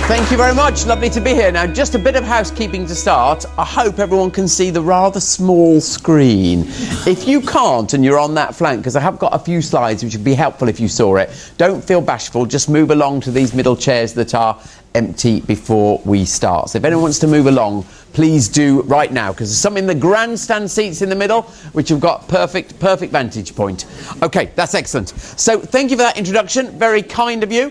Thank you very much. Lovely to be here. Now, just a bit of housekeeping to start. I hope everyone can see the rather small screen. If you can't and you're on that flank, because I have got a few slides which would be helpful if you saw it, don't feel bashful. Just move along to these middle chairs that are empty before we start. So if anyone wants to move along, please do right now, because there's some in the grandstand seats in the middle which have got perfect vantage point. Okay, that's excellent. So thank you for that introduction. Very kind of you.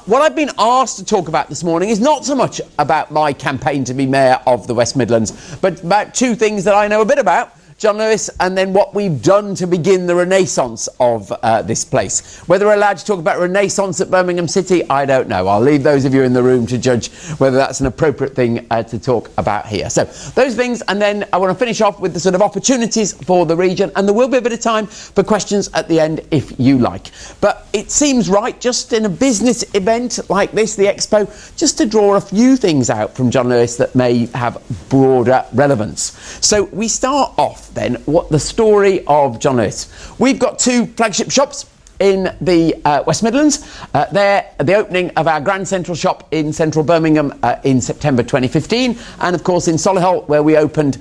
What I've been asked to talk about this morning is not so much about my campaign to be Mayor of the West Midlands, but about two things that I know a bit about. John Lewis, and then what we've done to begin the renaissance of this place. Whether we're allowed to talk about renaissance at Birmingham City, I don't know. I'll leave those of you in the room to judge whether that's an appropriate thing to talk about here. So those things, and then I want to finish off with the sort of opportunities for the region, and there will be a bit of time for questions at the end if you like. But it seems right, just in a business event like this, the Expo, just to draw a few things out from John Lewis that may have broader relevance. So we start off then what the story of John Lewis. We've got two flagship shops in the West Midlands. They're the opening of our Grand Central shop in central Birmingham in September 2015, and of course in Solihull, where we opened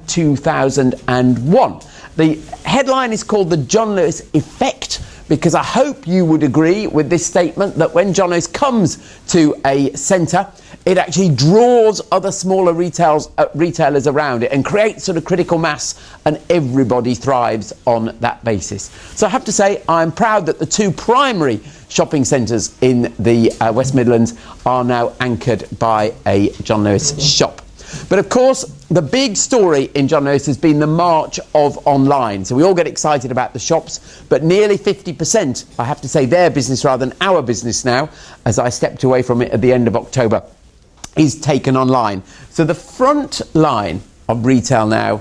2001. The headline is called the John Lewis Effect, because I hope you would agree with this statement that when John Lewis comes to a centre, it actually draws other smaller retailers around it and creates sort of critical mass, and everybody thrives on that basis. So I have to say I'm proud that the two primary shopping centres in the West Midlands are now anchored by a John Lewis shop. But of course, the big story in John Lewis has been the march of online. So we all get excited about the shops, but nearly 50%, I have to say their business rather than our business now, as I stepped away from it at the end of October, is taken online. So the front line of retail now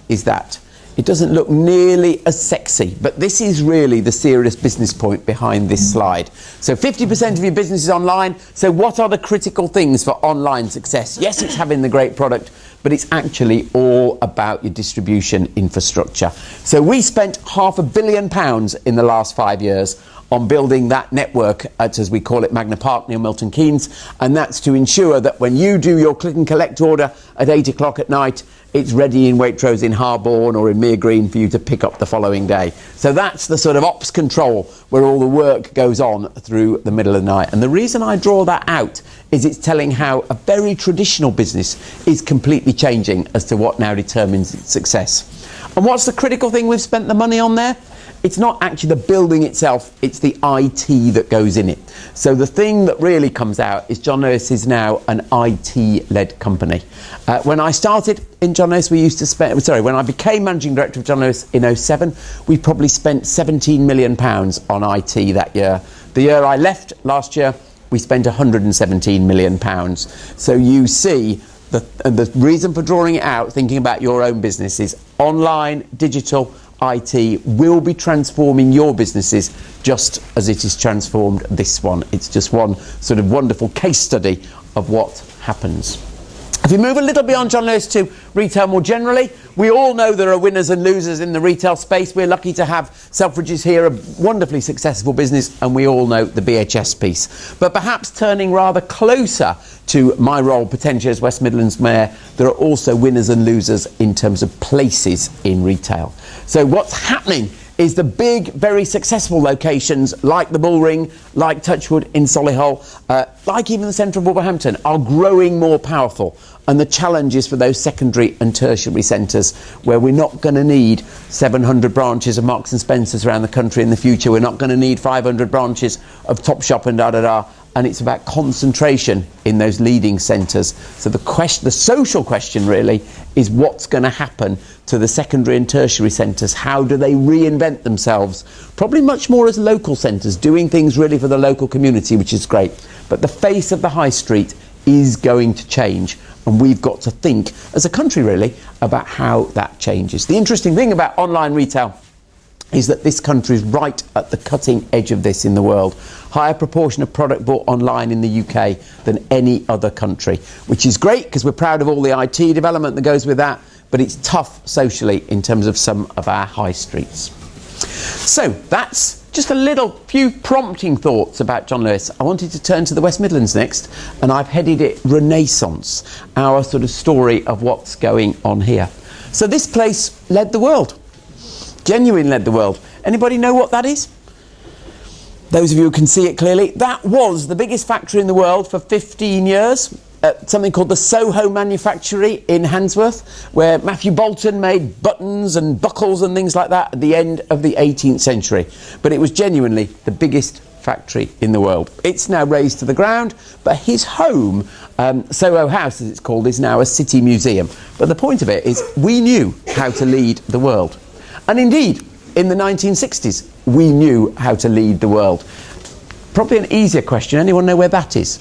is that. It doesn't look nearly as sexy, but this is really the serious business point behind this slide. So 50% of your business is online. So what are the critical things for online success? Yes, it's having the great product, but it's actually all about your distribution infrastructure. So we spent £500 million in the last 5 years on building that network at, as we call it, Magna Park near Milton Keynes, and that's to ensure that when you do your click and collect order at 8 o'clock at night, it's ready in Waitrose in Harborne or in Mere Green for you to pick up the following day. So that's the sort of ops control where all the work goes on through the middle of the night. And the reason I draw that out is it's telling how a very traditional business is completely changing as to what now determines its success. And what's the critical thing we've spent the money on there? It's not actually the building itself, it's the IT that goes in it. So the thing that really comes out is John Lewis is now an IT-led company. When I started in John Lewis, when I became Managing Director of John Lewis in 2007, we probably spent £17 million on IT that year. The year I left last year, we spent £117 million. So you see, the reason for drawing it out, thinking about your own business, is online, digital, IT will be transforming your businesses just as it has transformed this one. It's just one sort of wonderful case study of what happens. If we move a little beyond John Lewis to retail more generally, we all know there are winners and losers in the retail space. We're lucky to have Selfridges here, a wonderfully successful business, and we all know the BHS piece. But perhaps turning rather closer to my role potentially as West Midlands Mayor, there are also winners and losers in terms of places in retail. So what's happening is the big, very successful locations like the Bullring, like Touchwood in Solihull, like even the centre of Wolverhampton, are growing more powerful. And the challenge is for those secondary and tertiary centres where we're not going to need 700 branches of Marks and Spencers around the country in the future. We're not going to need 500 branches of Topshop and da-da-da. And it's about concentration in those leading centres. So the social question really is what's going to happen to the secondary and tertiary centres? How do they reinvent themselves? Probably much more as local centres, doing things really for the local community, which is great. But the face of the high street is going to change. And we've got to think, as a country really, about how that changes. The interesting thing about online retail is that this country is right at the cutting edge of this in the world. Higher proportion of product bought online in the UK than any other country, which is great because we're proud of all the IT development that goes with that, but it's tough socially in terms of some of our high streets. So that's just a little few prompting thoughts about John Lewis. I wanted to turn to the West Midlands next, and I've headed it Renaissance, our sort of story of what's going on here. So this place led the world, genuinely led the world. Anybody know what that is? Those of you who can see it clearly, that was the biggest factory in the world for 15 years. Something called the Soho Manufactory in Handsworth, where Matthew Boulton made buttons and buckles and things like that at the end of the 18th century. But it was genuinely the biggest factory in the world. It's now razed to the ground, but his home, Soho House as it's called, is now a city museum. But the point of it is we knew how to lead the world. And indeed, in the 1960s, we knew how to lead the world. Probably an easier question. Anyone know where that is?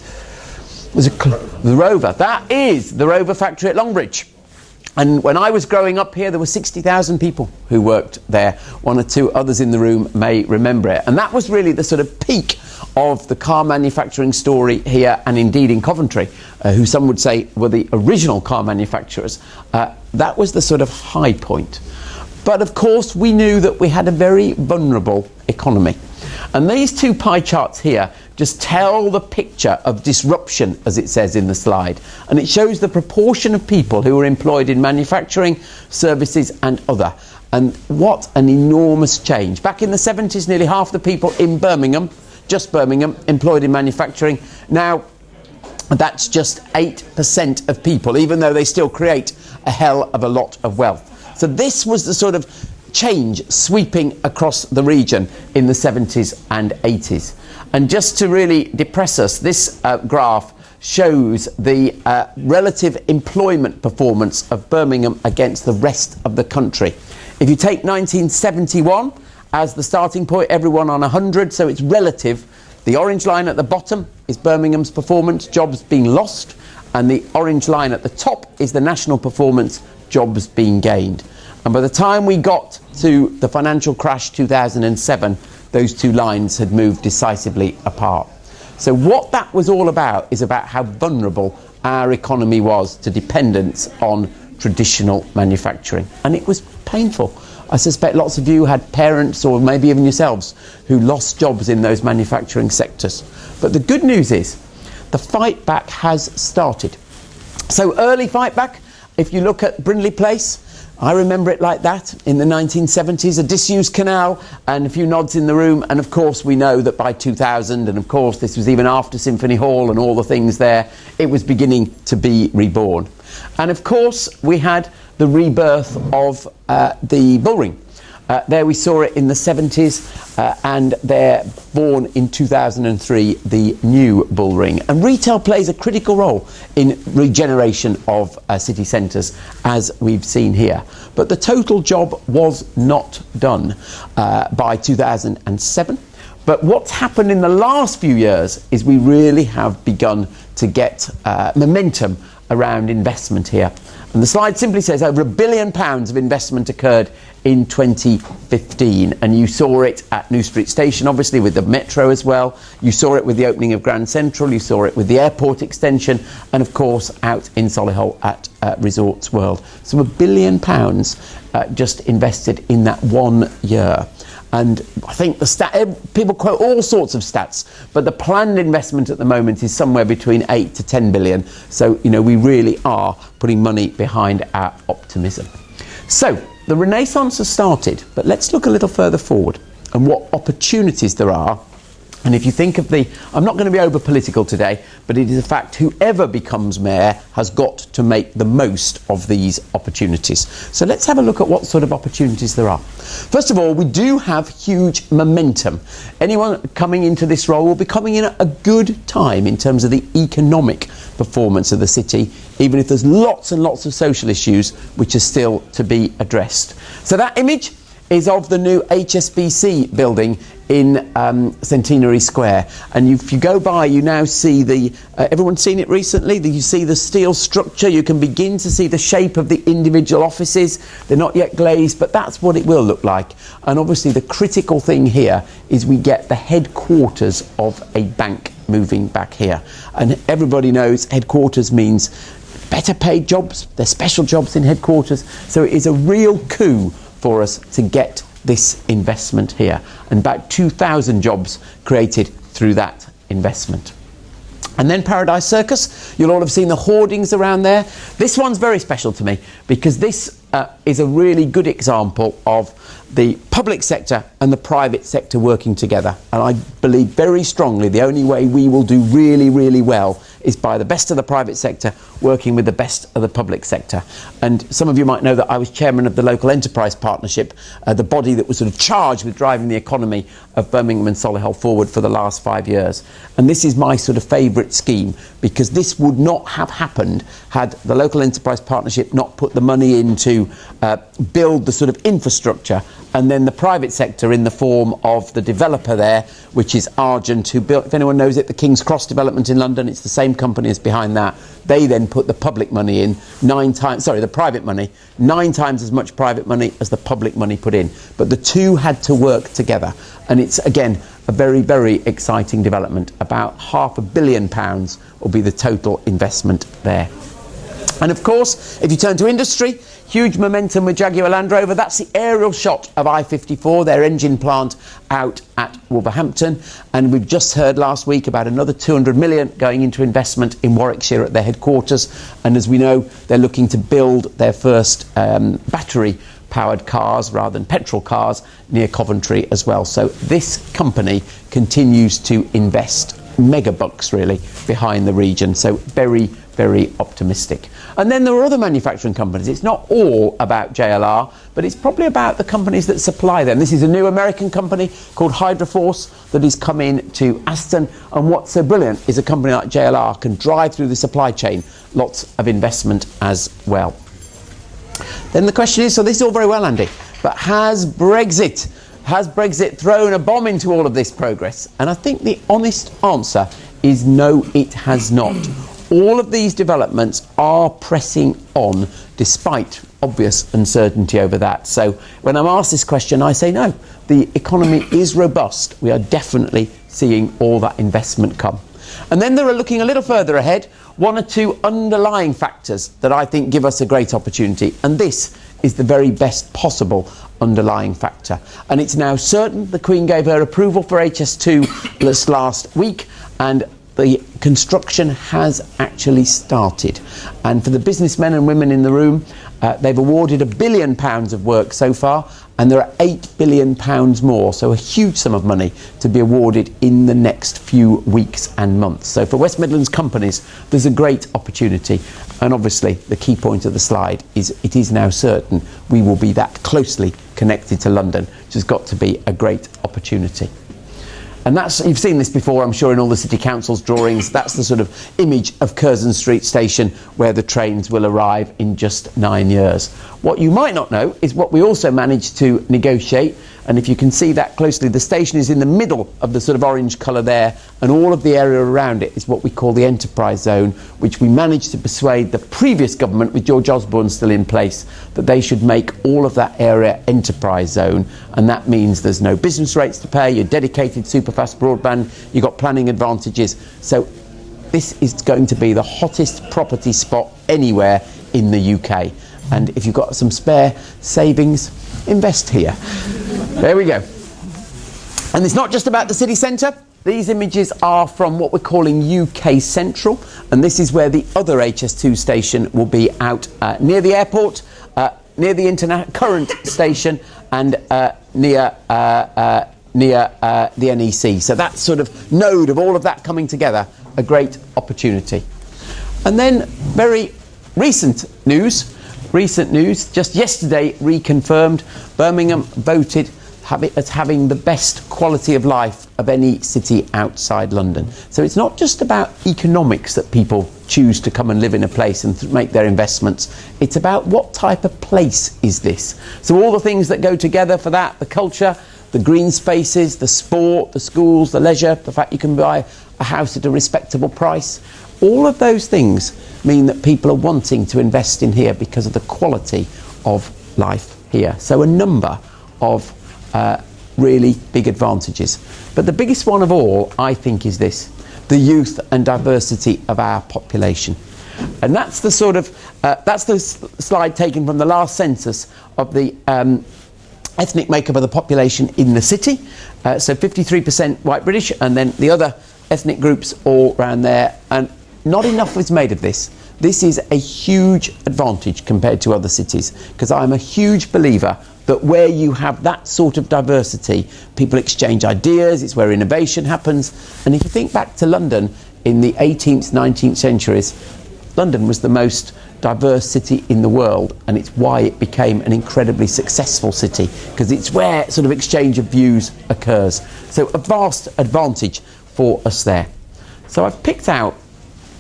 The Rover. That is the Rover factory at Longbridge. And when I was growing up here, there were 60,000 people who worked there. One or two others in the room may remember it. And that was really the sort of peak of the car manufacturing story here, and indeed in Coventry, who some would say were the original car manufacturers. That was the sort of high point. But of course, we knew that we had a very vulnerable economy. And these two pie charts here just tell the picture of disruption, as it says in the slide. And it shows the proportion of people who were employed in manufacturing, services and other. And what an enormous change. Back in the 70s, nearly half the people in Birmingham, just Birmingham, employed in manufacturing. Now, that's just 8% of people, even though they still create a hell of a lot of wealth. So this was the sort of change sweeping across the region in the 70s and 80s. And just to really depress us, this graph shows the relative employment performance of Birmingham against the rest of the country. If you take 1971 as the starting point, everyone on 100, so it's relative. The orange line at the bottom is Birmingham's performance, jobs being lost, and the orange line at the top is the national performance, jobs being gained. And by the time we got to the financial crash 2007, those two lines had moved decisively apart. So what that was all about is about how vulnerable our economy was to dependence on traditional manufacturing. And it was painful. I suspect lots of you had parents, or maybe even yourselves, who lost jobs in those manufacturing sectors. But the good news is the fight back has started. So early fight back, if you look at Brindley Place, I remember it like that in the 1970s, a disused canal and a few nods in the room. And of course, we know that by 2000, and of course, this was even after Symphony Hall and all the things there, it was beginning to be reborn. And of course, we had the rebirth of the bullring. There we saw it in the 70s, and they're born in 2003, the new bullring. And retail plays a critical role in regeneration of city centres, as we've seen here. But the total job was not done by 2007. But what's happened in the last few years is we really have begun to get momentum around investment here. And the slide simply says over £1 billion of investment occurred in 2015. And you saw it at New Street Station, obviously, with the metro as well. You saw it with the opening of Grand Central. You saw it with the airport extension. And, of course, out in Solihull at Resorts World. So £1 billion just invested in that 1 year. And I think people quote all sorts of stats, but the planned investment at the moment is somewhere between 8 to 10 billion. So, you know, we really are putting money behind our optimism. So the Renaissance has started, but let's look a little further forward and what opportunities there are. And if you think of I'm not going to be over political today, but it is a fact whoever becomes mayor has got to make the most of these opportunities. So let's have a look at what sort of opportunities there are. First of all, we do have huge momentum. Anyone coming into this role will be coming in at a good time in terms of the economic performance of the city, even if there's lots and lots of social issues which are still to be addressed. So that image is of the new HSBC building in Centenary Square, and if you go by, you now see everyone's seen it recently, you see the steel structure, you can begin to see the shape of the individual offices. They're not yet glazed, but that's what it will look like. And obviously the critical thing here is we get the headquarters of a bank moving back here, and everybody knows headquarters means better paid jobs. There's special jobs in headquarters, so it is a real coup for us to get this investment here, and about 2,000 jobs created through that investment. And then Paradise Circus, you'll all have seen the hoardings around there. This one's very special to me because this is a really good example of the public sector and the private sector working together. And I believe very strongly the only way we will do really, really well is by the best of the private sector working with the best of the public sector. And some of you might know that I was chairman of the Local Enterprise Partnership, the body that was sort of charged with driving the economy of Birmingham and Solihull forward for the last 5 years. And this is my sort of favourite scheme, because this would not have happened had the Local Enterprise Partnership not put the money in to build the sort of infrastructure, and then the private sector in the form of the developer there, which is Argent, who built, if anyone knows it, the King's Cross development in London. It's the same company as behind that. They then put the public money in the private money, 9 times as much private money as the public money put in. But the two had to work together. And it's, again, a very, very exciting development. About £500 million will be the total investment there. And of course, if you turn to industry, huge momentum with Jaguar Land Rover. That's the aerial shot of I-54, their engine plant out at Wolverhampton. And we've just heard last week about another 200 million going into investment in Warwickshire at their headquarters. And as we know, they're looking to build their first battery-powered cars rather than petrol cars near Coventry as well. So this company continues to invest mega bucks really behind the region. So very, very optimistic. And then there are other manufacturing companies. It's not all about JLR, but it's probably about the companies that supply them. This is a new American company called Hydroforce that is coming to Aston. And what's so brilliant is a company like JLR can drive through the supply chain, lots of investment as well. Then the question is, so this is all very well, Andy, but has Brexit thrown a bomb into all of this progress? And I think the honest answer is no, it has not. All of these developments are pressing on despite obvious uncertainty over that. So when I'm asked this question, I say no, the economy is robust. We are definitely seeing all that investment come. And then there are, looking a little further ahead, 1 or 2 underlying factors that I think give us a great opportunity. And this is the very best possible underlying factor. And it's now certain the Queen gave her approval for HS2 this last week, and the construction has actually started. And for the businessmen and women in the room, they've awarded £1 billion of work so far, and there are £8 billion more, so a huge sum of money to be awarded in the next few weeks and months. So for West Midlands companies, there's a great opportunity. And obviously, the key point of the slide is it is now certain we will be that closely connected to London, which has got to be a great opportunity. And that's, you've seen this before, I'm sure, in all the City Council's drawings. That's the sort of image of Curzon Street Station, where the trains will arrive in just 9 years. What you might not know is what we also managed to negotiate. And if you can see that closely, the station is in the middle of the sort of orange colour there, and all of the area around it is what we call the enterprise zone, which we managed to persuade the previous government, with George Osborne still in place, that they should make all of that area enterprise zone. And that means there's no business rates to pay, you're dedicated superfast broadband, you've got planning advantages. So this is going to be the hottest property spot anywhere in the UK. And if you've got some spare savings, invest here. There we go. And it's not just about the city centre. These images are from what we're calling UK Central, and this is where the other HS2 station will be, out near the airport, near the current station, and near the NEC. So that sort of node of all of that coming together, a great opportunity. And then very recent news, just yesterday reconfirmed, Birmingham voted as having the best quality of life of any city outside London. So it's not just about economics that people choose to come and live in a place and make their investments. It's about what type of place is this. So all the things that go together for that, the culture, the green spaces, the sport, the schools, the leisure, the fact you can buy a house at a respectable price, all of those things mean that people are wanting to invest in here because of the quality of life here. So a number of really big advantages. But the biggest one of all, I think, is this: the youth and diversity of our population. And that's the that's the slide taken from the last census of the ethnic makeup of the population in the city. So 53% white British, and then the other ethnic groups all around there. And not enough is made of this. This is a huge advantage compared to other cities, because I'm a huge believer that where you have that sort of diversity, people exchange ideas, it's where innovation happens. And if you think back to London in the 18th, 19th centuries, London was the most diverse city in the world, and it's why it became an incredibly successful city, because it's where sort of exchange of views occurs. So a vast advantage for us there. So I've picked out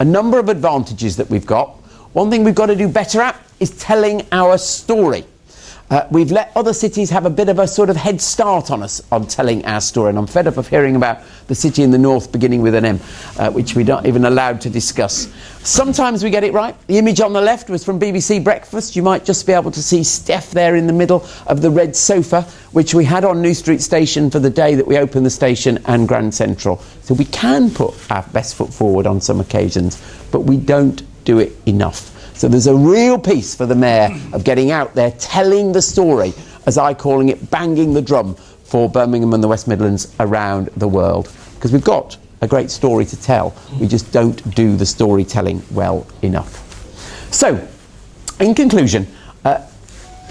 a number of advantages that we've got. One thing we've got to do better at is telling our story. We've let other cities have a bit of a sort of head start on us on telling our story, and I'm fed up of hearing about the city in the north beginning with an M, which we're not even allowed to discuss. Sometimes we get it right. The image on the left was from BBC Breakfast. You might just be able to see Steph there in the middle of the red sofa, which we had on New Street Station for the day that we opened the station, and Grand Central. So we can put our best foot forward on some occasions, but we don't do it enough. So there's a real piece for the Mayor of getting out there, telling the story, as I'm calling it, banging the drum for Birmingham and the West Midlands around the world. Because we've got a great story to tell, we just don't do the storytelling well enough. So, in conclusion,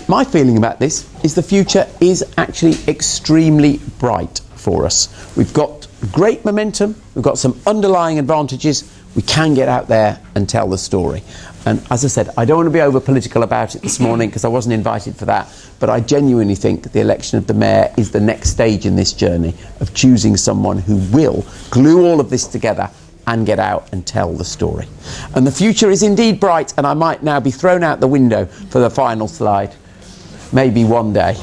my feeling about this is the future is actually extremely bright for us. We've got great momentum, we've got some underlying advantages, we can get out there and tell the story. And as I said, I don't want to be over political about it this morning because I wasn't invited for that, but I genuinely think the election of the Mayor is the next stage in this journey of choosing someone who will glue all of this together and get out and tell the story. And the future is indeed bright, and I might now be thrown out the window for the final slide. Maybe one day.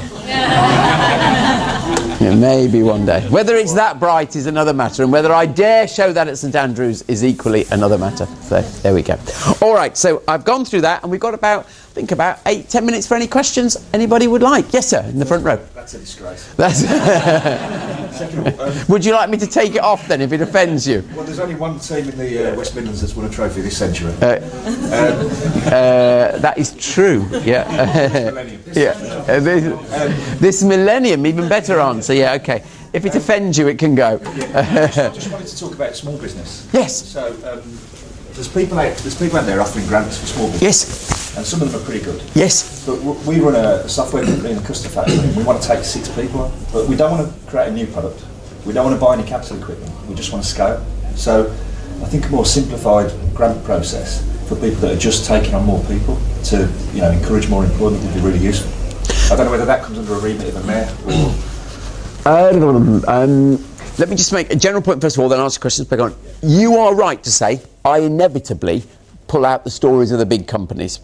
Yeah, maybe one day. Whether it's that bright is another matter, and whether I dare show that at St Andrews is equally another matter. So there we go. All right, so I've gone through that, and we've got about, I think, about 8-10 minutes for any questions anybody would like. Yes, sir, in the front row. That's a disgrace. Would you like me to take it off then if it offends you? Well, there's only one team in the West Midlands that's won a trophy this century. That is true. Yeah. This millennium, even better answer. Yeah. Okay. If it offends you, it can go. I just wanted to talk about small business. Yes. So there's people out there offering grants for small business. Yes. And some of them are pretty good. Yes. But we run a software company in a custard factory, and we want to take 6 people on. But we don't want to create a new product. We don't want to buy any capital equipment. We just want to scale. So I think a more simplified grant process for people that are just taking on more people to, encourage more employment would be really useful. I don't know whether that comes under a remit of a mayor or... Let me just make a general point first of all, then answer questions. You are right to say I inevitably pull out the stories of the big companies.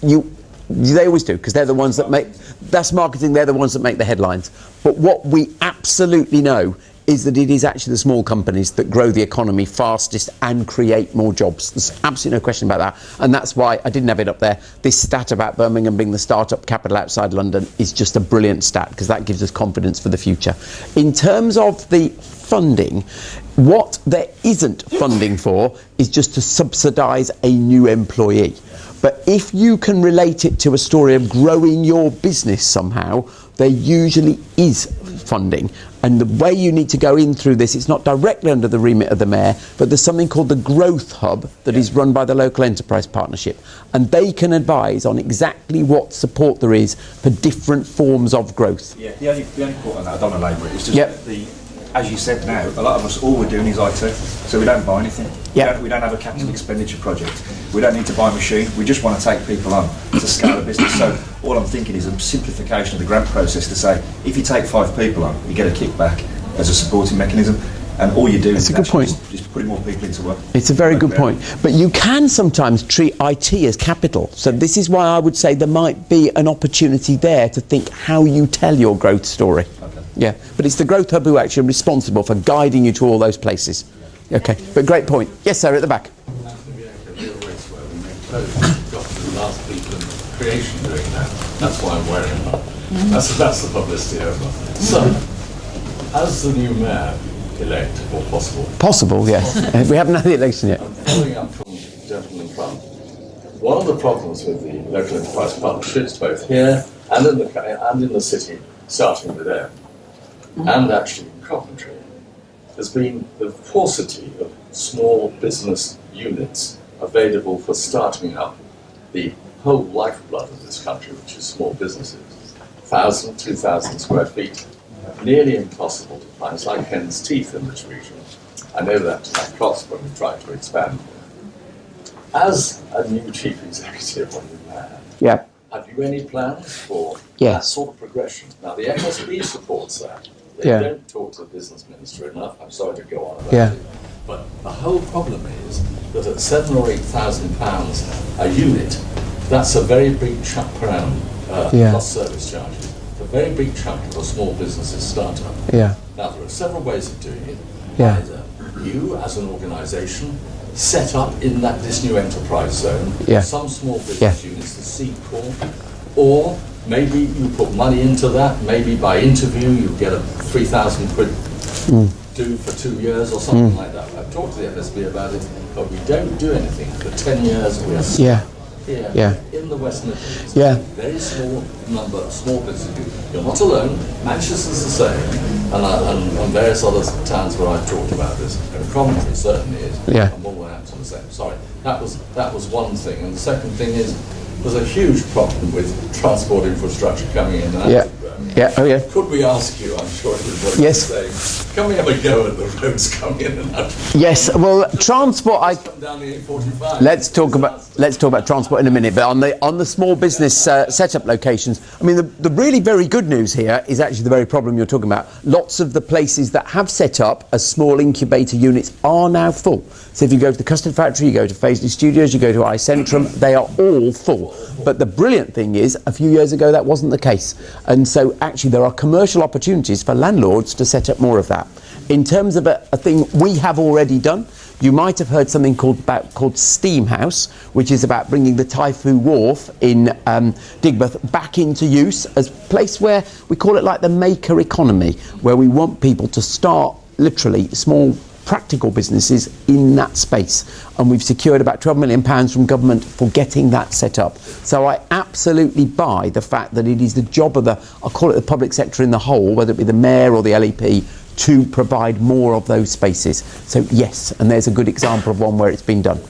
They always do, because they're the ones that make, that's marketing, they're the ones that make the headlines. But what we absolutely know is that it is actually the small companies that grow the economy fastest and create more jobs. There's absolutely no question about that. And that's why I didn't have it up there. This stat about Birmingham being the startup capital outside London is just a brilliant stat, because that gives us confidence for the future. In terms of the funding, what there isn't funding for is just to subsidise a new employee. But if you can relate it to a story of growing your business somehow, there usually is funding. And the way you need to go in through this, it's not directly under the remit of the Mayor, but there's something called the Growth Hub that is run by the Local Enterprise Partnership. And they can advise on exactly what support there is for different forms of growth. Yeah, the only point on that, I don't want to labour it, it's just as you said now, a lot of us, all we're doing is IT, so we don't buy anything. We don't have a capital expenditure project. We don't need to buy a machine. We just want to take people on to scale a business. So all I'm thinking is a simplification of the grant process to say, if you take 5 people on, you get a kickback as a supporting mechanism, and all you do is just putting more people into work. It's a very good point. But you can sometimes treat IT as capital. So this is why I would say there might be an opportunity there to think how you tell your growth story. Yeah, but it's the Growth Hub who are actually responsible for guiding you to all those places. Okay, but great point. Yes, sir, at the back. That's going to be like a real race where we make clothes. We've got the last people in creation doing that. That's why I'm wearing them. That's the publicity over. So, as the new mayor elect, or possible? Possible, yes. We haven't had the election yet. I'm following up from the gentleman in front. One of the problems with the local enterprise partnerships, both here and in the city, starting with M, and actually in Coventry, has been the paucity of small business units available for starting up the whole lifeblood of this country, which is small businesses. 1,000, 2,000 square feet, nearly impossible to find. It's like hen's teeth in this region. I know that to my cost when we try to expand. As a new chief executive on the mayor, have you any plans for that sort of progression? Now, the FSB supports that. They don't talk to the business minister enough. I'm sorry to go on about it. But the whole problem is that at £7,000 or £8,000 a unit, that's a very big chunk per annum, plus service charges. It's a very big chunk of a small business's startup. Now, there are several ways of doing it. Either you, as an organisation, set up in this new enterprise zone some small business units, the seed corps, or maybe you put money into that, maybe by interview you get a 3,000 quid due for 2 years or something like that. I've talked to the FSB about it, but we don't do anything. For 10 years we are here in the West Midlands. Very small number of small businesses. You're not alone. Manchester's the same, and various other towns where I've talked about this. And Coventry certainly is. And Wolverhampton the same. Sorry, that was one thing. And the second thing is there's a huge problem with transport infrastructure coming in. Could we ask you, I'm sure everybody is saying, can we have a go at the roads coming in and out? Yes, well, transport, down the A45. Let's talk about transport in a minute, but on the small business setup locations, I mean, the really very good news here is actually the very problem you're talking about. Lots of the places that have set up as small incubator units are now full. So if you go to the Custard Factory, you go to Faisley Studios, you go to iCentrum, they are all full. But the brilliant thing is, a few years ago that wasn't the case. And so actually there are commercial opportunities for landlords to set up more of that. In terms of a thing we have already done, you might have heard something called Steam House, which is about bringing the Typhoon Wharf in Digbeth back into use as a place where we call it like the maker economy, where we want people to start literally small practical businesses in that space, and we've secured about £12 million from government for getting that set up. So I absolutely buy the fact that it is the job of I'll call it the public sector in the whole, whether it be the mayor or the LEP, to provide more of those spaces. So yes, and there's a good example of one where it's been done.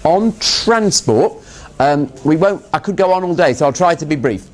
On transport, I could go on all day, so I'll try to be brief.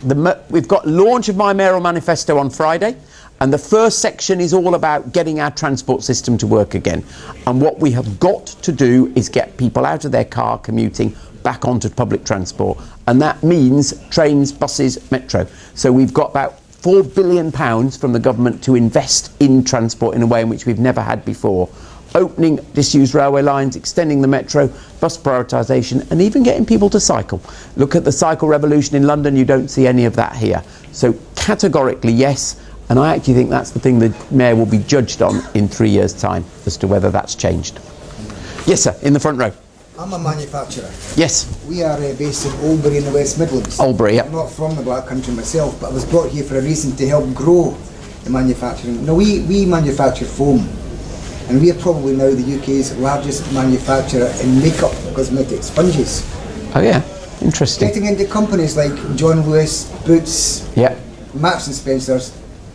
We've got launch of my mayoral manifesto on Friday. And the first section is all about getting our transport system to work again. And what we have got to do is get people out of their car commuting back onto public transport. And that means trains, buses, metro. So we've got about £4 billion from the government to invest in transport in a way in which we've never had before. Opening disused railway lines, extending the metro, bus prioritisation, and even getting people to cycle. Look at the cycle revolution in London, you don't see any of that here. So categorically, yes. And I actually think that's the thing the Mayor will be judged on in 3 years' time as to whether that's changed. Yes, sir, in the front row. I'm a manufacturer. Yes. We are based in Albury in the West Midlands. Albury, I'm not from the Black Country myself, but I was brought here for a reason to help grow the manufacturing. Now, we manufacture foam, and we are probably now the UK's largest manufacturer in makeup cosmetic sponges. Oh, yeah. Interesting. Getting into companies like John Lewis, Boots, Marks and Spencer's,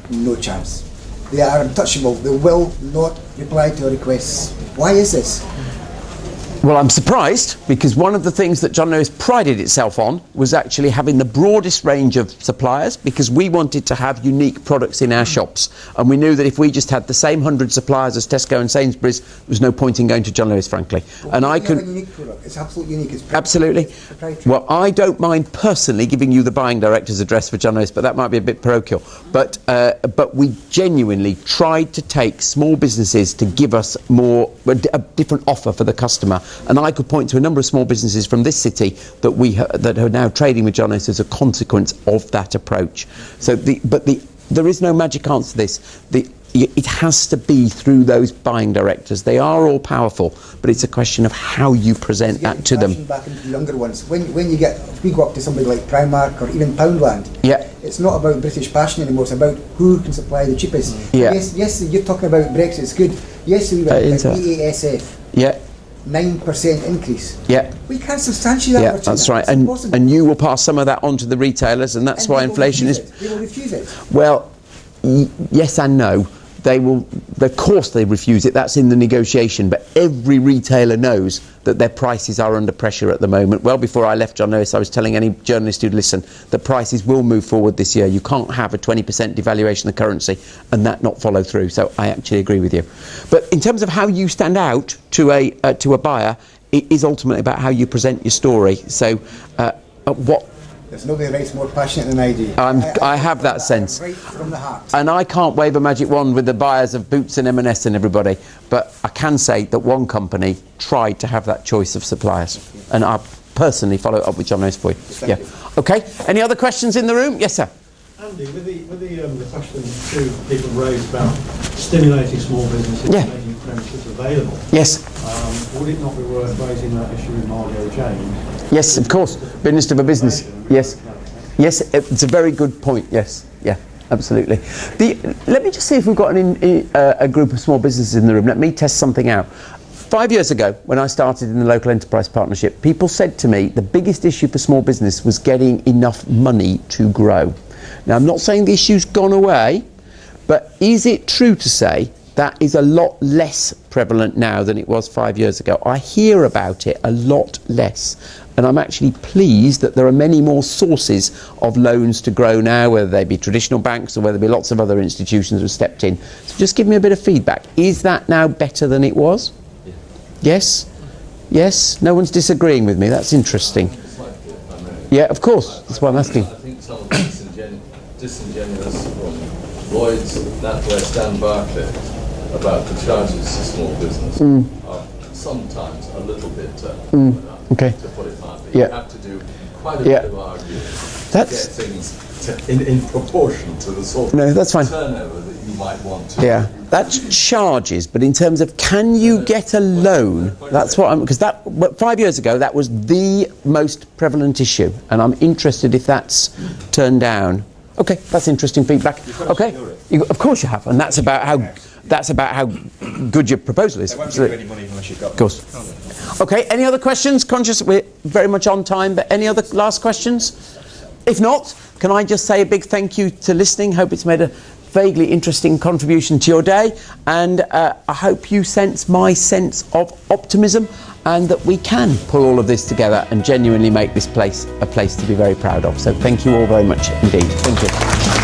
no chance. They are untouchable. They will not reply to our requests. Why is this? Well, I'm surprised, because one of the things that John Lewis prided itself on was actually having the broadest range of suppliers, because we wanted to have unique products in our shops. And we knew that if we just had the same 100 suppliers as Tesco and Sainsbury's, there was no point in going to John Lewis, frankly. Well, and I could have a unique product. It's absolutely unique. It's absolutely. Well, I don't mind personally giving you the buying director's address for John Lewis, but that might be a bit parochial. But we genuinely tried to take small businesses to give us a different offer for the customer. And I could point to a number of small businesses from this city that that are now trading with John Lewis as a consequence of that approach. So, there is no magic answer to this. It has to be through those buying directors. They are all powerful, but it's a question of how you present that to them. Back into the younger ones. When we go up to somebody like Primark or even Poundland, it's not about British passion anymore. It's about who can supply the cheapest. Yes, you're talking about Brexit. It's good. Yes, we went BASF. 9% increase. Yeah. We can't substantiate that. Yeah, Richard. that's right. It's And impossible. you will pass some of that on to the retailers, and that's And why they will inflation refuse is. it. They will refuse it. Well, yes and no. They will, of course they refuse it, that's in the negotiation, but every retailer knows that their prices are under pressure at the moment. Well, before I left John Lewis, I was telling any journalist who'd listen that prices will move forward this year. You can't have a 20% devaluation of the currency and that not follow through. So I actually agree with you. But in terms of how you stand out to a buyer, it is ultimately about how you present your story. So what... There's nobody writes more passionate than I do. I have that sense. Right from the heart. And I can't wave a magic wand with the buyers of Boots and M&S and everybody, but I can say that one company tried to have that choice of suppliers. And I personally follow it up with John Lewis for you. Yeah. Okay. Any other questions in the room? Yes, sir. Andy, with the question two people raised about stimulating small businesses Yeah. and making premises available, Yes. would it not be worth raising that issue with Margot James? Yes, of course. Business to a business. Yes. Yes, it's a very good point. Yes. Yeah, absolutely. Let me just see if we've got a group of small businesses in the room. Let me test something out. 5 years ago, when I started in the local enterprise partnership, people said to me the biggest issue for small business was getting enough money to grow. Now, I'm not saying the issue's gone away, but is it true to say that is a lot less prevalent now than it was 5 years ago? I hear about it a lot less, and I'm actually pleased that there are many more sources of loans to grow now, whether they be traditional banks or whether they be lots of other institutions who have stepped in. So just give me a bit of feedback. Is that now better than it was? Yeah. Yes? Yes? No one's disagreeing with me. That's interesting. Yeah, of course. That's why I'm asking. I think some of the disingenuous from Lloyd's, NatWest and Barclays about the charges to small business are sometimes a little bit Okay. to put it mildly. Yeah. You have to do quite a bit of arguing to get things in proportion to the sort No, that's fine. of turnover that you might want to. Yeah, that's charges, but in terms of can you get a loan, that's what I'm, because that 5 years ago that was the most prevalent issue, and I'm interested if that's turned down. Okay, that's interesting feedback. Okay, of course you have, and that's about how good your proposal is. They won't give you any money unless you've got. Of course. Okay, any other questions? Conscious we're very much on time, but any other last questions? If not, can I just say a big thank you to listening. Hope it's made a vaguely interesting contribution to your day, and I hope you sense my sense of optimism and that we can pull all of this together and genuinely make this place a place to be very proud of. So thank you all very much indeed. Thank you.